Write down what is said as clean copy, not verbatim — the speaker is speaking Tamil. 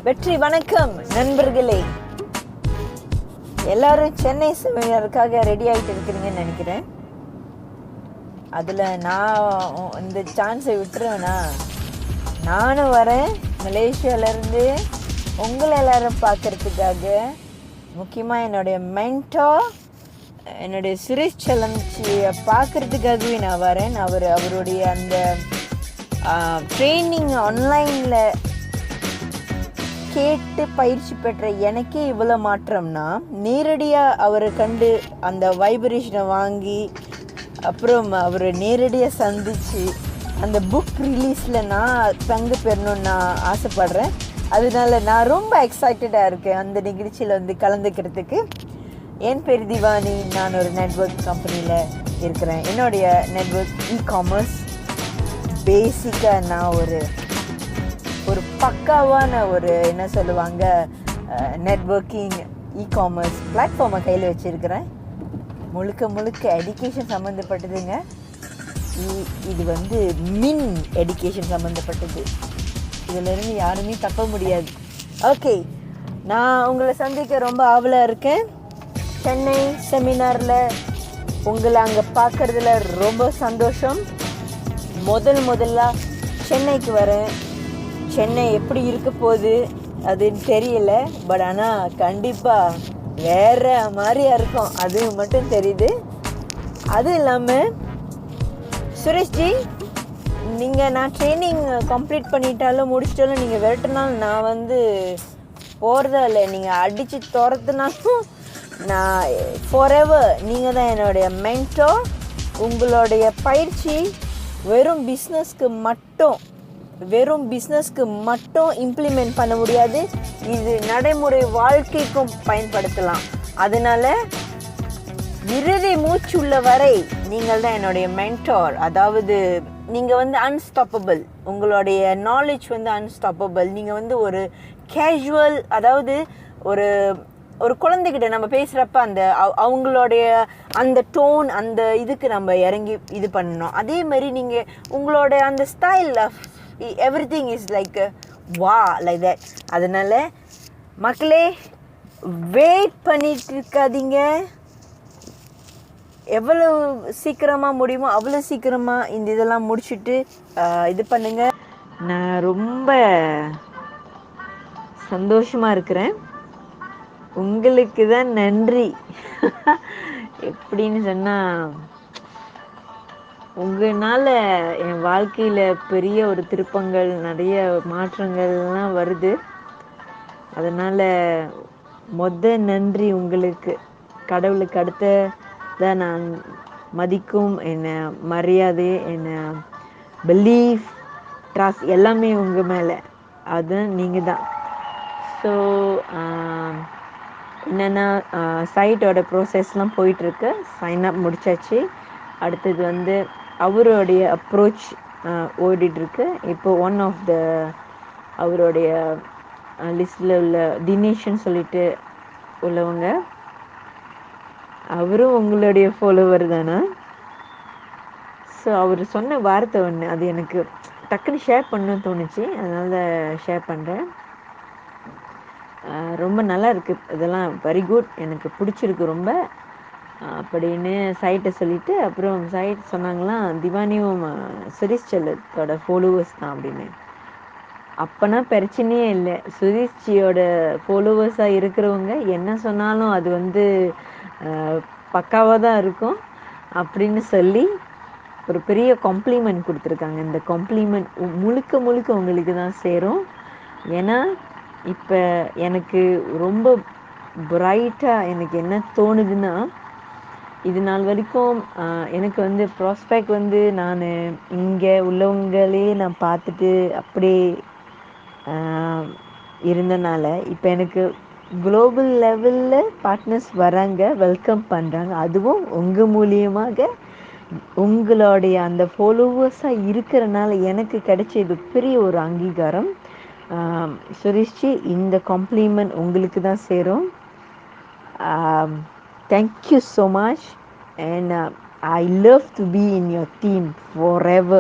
வெற்றி வணக்கம் நண்பர்களே. எல்லாரும் சென்னை செமினாருக்காக ரெடி ஆகிட்டு இருக்கிறீங்கன்னு நினைக்கிறேன். அதில் நான் இந்த சான்ஸை விட்டுருவேன்னா, நானும் வரேன் மலேசியாவிலேருந்து உங்களை எல்லாரும் பார்க்குறதுக்காக. முக்கியமாக என்னுடைய மென்டார் என்னுடைய சுரேஷ் செல்லம் பார்க்குறதுக்காகவே நான் வரேன். அவருடைய அந்த ட்ரைனிங் ஆன்லைனில் கேட்டு பயிற்சி பெற்ற எனக்கே இவ்வளோ மாற்றம்னா, நேரடியாக அவரை கண்டு அந்த வைப்ரேஷனை வாங்கி அப்புறம் அவரை நேரடியாக சந்தித்து அந்த புக் ரிலீஸில் நான் பங்கு பெறணும்னு நான் ஆசைப்பட்றேன். அதனால நான் ரொம்ப எக்ஸைட்டடாக இருக்கேன் அந்த நிகழ்ச்சியில் கலந்துக்கிறதுக்கு. என் பேர் திவானி. நான் ஒரு நெட்வொர்க் கம்பெனியில் இருக்கிறேன். என்னுடைய நெட்வொர்க் இ-காமர்ஸ். பேசிக்காக நான் ஒரு பக்காவான என்ன சொல்லுவாங்க, நெட்வொர்க்கிங் இ-காமர்ஸ் பிளாட்ஃபார்மை கையில் வச்சுருக்கிறேன். முழுக்க எஜுகேஷன் சம்மந்தப்பட்டதுங்க. இது மின் எஜுகேஷன் சம்மந்தப்பட்டது. இதிலிருந்து யாருமே தப்ப முடியாது. ஓகே, நான் உங்களை சந்திக்க ரொம்ப ஆவலாக இருக்கேன். சென்னை செமினாரில் உங்களை அங்கே பார்க்குறதுல ரொம்ப சந்தோஷம். முதல்ல சென்னைக்கு வரேன். சென்னை எப்படி இருக்க போகுது அதுன்னு தெரியல. பட் ஆனால் கண்டிப்பாக வேறு மாதிரியாக இருக்கும், அது மட்டும் தெரியுது. அதுவும் இல்லாமல் சுரேஷ்ஜி, நான் ட்ரைனிங் கம்ப்ளீட் பண்ணிட்டாலும் முடிச்சிட்டாலும் நீங்கள் விரட்டினாலும் நான் போகிறதா இல்லை. நீங்கள் அடித்து துரத்துனாலும் நான் ஃபாரெவர் நீங்கள் தான் என்னுடைய மென்டார். உங்களுடைய பயிற்சி வெறும் பிஸ்னஸ்க்கு மட்டும் இம்ப்ளிமெண்ட் பண்ண முடியாது. இது நடைமுறை வாழ்க்கைக்கும் பயன்படுத்தலாம். அதனால் இறுதி மூச்சுள்ள வரை நீங்கள் தான் என்னுடைய மென்டார். அதாவது நீங்கள் அன்ஸ்டாப்பபிள். உங்களுடைய நாலேஜ் அன்ஸ்டாப்பபிள். நீங்கள் ஒரு கேஷுவல், அதாவது ஒரு குழந்தைகிட்ட நம்ம பேசுகிறப்ப அவங்களுடைய அந்த டோன், அந்த இதுக்கு நம்ம இறங்கி இது பண்ணணும். அதே மாதிரி நீங்கள் உங்களோட அந்த style of everything is like wow like that. அதனால் மக்களே, வெயிட் பண்ணிட்டு இருக்காதீங்க. எவ்வளோ சீக்கிரமாக முடியுமோ அவ்வளோ சீக்கிரமாக இந்த இதெல்லாம் முடிச்சுட்டு இது பண்ணுங்க. நான் ரொம்ப சந்தோஷமாக இருக்கிறேன். உங்களுக்கு தான் நன்றி. எப்படின்னு சொன்னால், உங்களால் என் வாழ்க்கையில் பெரிய ஒரு திருப்பங்கள், நிறைய மாற்றங்கள்லாம் வருது. அதனால் நன்றி உங்களுக்கு. கடவுளுக்கு அடுத்த தான் நான் மதிக்கும் என்னை மரியாதை, என்னை பிலீஃப், ட்ரஸ்ட் எல்லாமே உங்கள் மேலே. அதுதான் நீங்கள் தான். ஸோ என்னென்னா, சைட்டோட ப்ரோசஸ்லாம் போயிட்டுருக்கு. சைன் அப் முடிச்சாச்சு. அடுத்தது அவருடைய அப்ரோச் ஓடிட்டுருக்கு. இப்போ ஒன் ஆஃப் த அவருடைய லிஸ்டில் உள்ள தினேஷ்ன்னு சொல்லிட்டு உள்ளவங்க, அவரும் உங்களுடைய ஃபாலோவர் தானே. ஸோ அவர் சொன்ன வார்த்தை ஒன்று, அது எனக்கு டக்குன்னு ஷேர் பண்ணணும்னு தோணுச்சு. அதனால் ஷேர் பண்ணுறேன். ரொம்ப நல்லா இருக்குது, இதெல்லாம் வெரி குட், எனக்கு பிடிச்சிருக்கு ரொம்ப அப்படின்னு சைட்டை சொல்லிவிட்டு, அப்புறம் சைட் சொன்னாங்களாம், திவானியும் சுரேஷ் செல்லத்தோட ஃபாலோவர்ஸ் தான் அப்படின்னு. அப்போனா பிரச்சனையே இல்லை. சுரேஷ்ஜியோட ஃபாலோவர்ஸாக இருக்கிறவங்க என்ன சொன்னாலும் அது பக்காவாக தான் இருக்கும் அப்படின்னு சொல்லி ஒரு பெரிய காம்ப்ளிமெண்ட் கொடுத்துருக்காங்க. இந்த காம்ப்ளிமெண்ட் முழுக்க உங்களுக்கு தான் சேரும். ஏன்னா இப்போ எனக்கு ரொம்ப பிரைட்டாக எனக்கு என்ன தோணுதுன்னா, இது நாள் வரைக்கும் எனக்கு ப்ராஸ்பெக்ட் நான் இங்கே உள்ளவங்களே நான் பார்த்துட்டு அப்படியே இருந்தனால, இப்போ எனக்கு குளோபல் லெவலில் பார்ட்னர்ஸ் வராங்க, வெல்கம் பண்ணுறாங்க. அதுவும் உங்கள் மூலியமாக உங்களுடைய அந்த ஃபாலோவர்ஸாக இருக்கிறனால எனக்கு கிடைச்சது பெரிய ஒரு அங்கீகாரம். சுரேஷ்ஜி, இந்த காம்ப்ளிமெண்ட் உங்களுக்கு தான் சேரும். Thank you so much, and I love to be in your team forever.